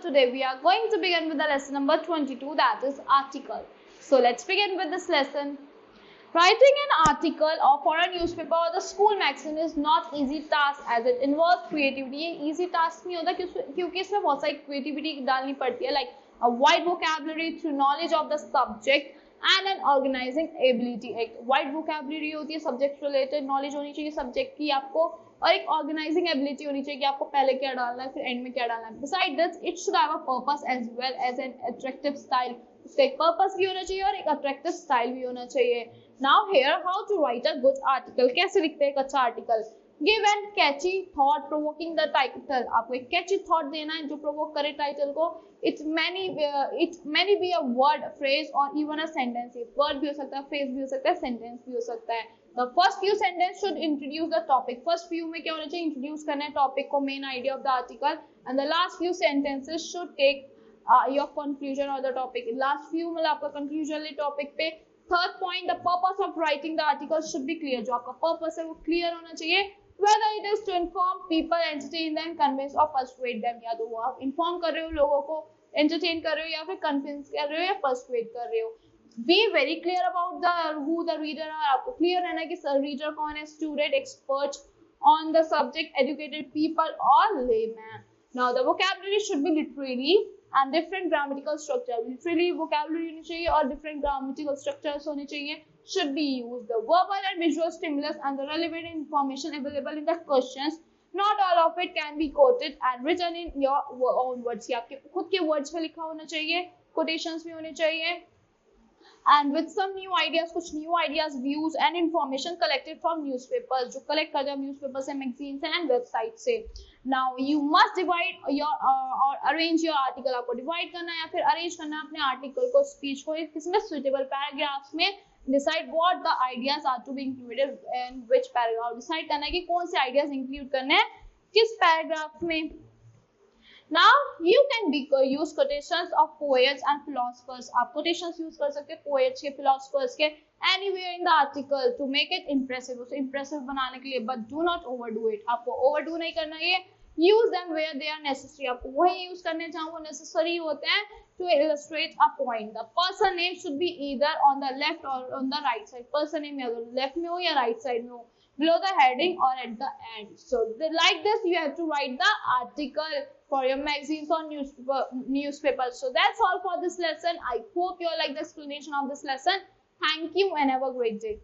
today we are going to begin with the lesson number 22, that is article. So let's begin with this lesson. Writing an article or for a newspaper or the school magazine is not easy task as it involves creativity. ये easy task नहीं होता क्योंकि इसमें बहुत सारी creativity डालनी पड़ती है, like a wide vocabulary through knowledge of the subject and an organizing ability. एक wide vocabulary होती है, subject related knowledge होनी चाहिए subject की आपको, और एक ऑर्गेनाइजिंग एबिलिटी होनी चाहिए कि आपको पहले क्या डालना है फिर एंड में क्या डालना है. Beside this it should have a purpose as well as an attractive style. उसका एक पर्पस भी होना चाहिए और एक अट्रैक्टिव स्टाइल भी होना चाहिए. Now here how to write a good article. कैसे लिखते हैं एक अच्छा article. Give an catchy thought provoking the title. आपको एक कैची थॉट देना है जो प्रोवोक करे टाइटल को. It many be a word, phrase और इवन अ सेंटेंस. वर्ड भी हो सकता है, फ्रेज भी हो सकता है, सेंटेंस भी हो सकता है. The first few sentences should introduce the topic. First few में क्या होना चाहिए, introduce करना है topic को, main idea of the article, and the last few sentences should take your conclusion of the topic. Last few मतलब आपका conclusion ले topic पे. Third point, the purpose of writing the article should be clear. जो आपका purpose है वो clear होना चाहिए. Whether it is to inform people, entertain them, convince or persuade them. या तो वो आप inform कर रहे हो लोगों को, entertain कर रहे हो या फिर convince कर रहे हो या persuade कर रहे हो. Be very clear about the who the reader are. आपको clear रहना है कि reader कौन है, student, expert on the subject, educated people or layman. Now the vocabulary should be literary and different grammatical structure. Literally vocabulary होनी चाहिए और different grammatical structures होने चाहिए. Should be used the verbal and visual stimulus and the relevant information available in the questions. Not all of it can be quoted and written in your own words. आपके खुद के words में लिखा होना चाहिए, quotations भी होने चाहिए. And with some new ideas, कुछ new ideas, views and information collected from newspapers, जो collect करते हैं newspapers से, magazines से and websites से. Now you must divide your or arrange your article. आपको divide करना है या फिर arrange करना है अपने article को, speech को, किसमें suitable paragraphs में. Decide what the ideas are to be included in which paragraph. Decide करना है कि कौन से ideas include करने हैं किस paragraph में. Now you can use quotations of poets and philosophers. आप quotations use कर सकते हैं poets के, philosophers के, anywhere in the article to make it impressive. उसे impressive बनाने के लिए, but do not overdo it. आपको overdo नहीं करना है. Use them where they are necessary. आपको वही use करने जहाँ वो necessary होते हैं to illustrate a point. The person name should be either on the left or on the right side. Person name या तो left में हो या right side में हो, below the heading or at the end. So like this you have to write the article for your magazines or newspapers. So that's all for this lesson. I hope you like the explanation of this lesson. Thank you and have a great day.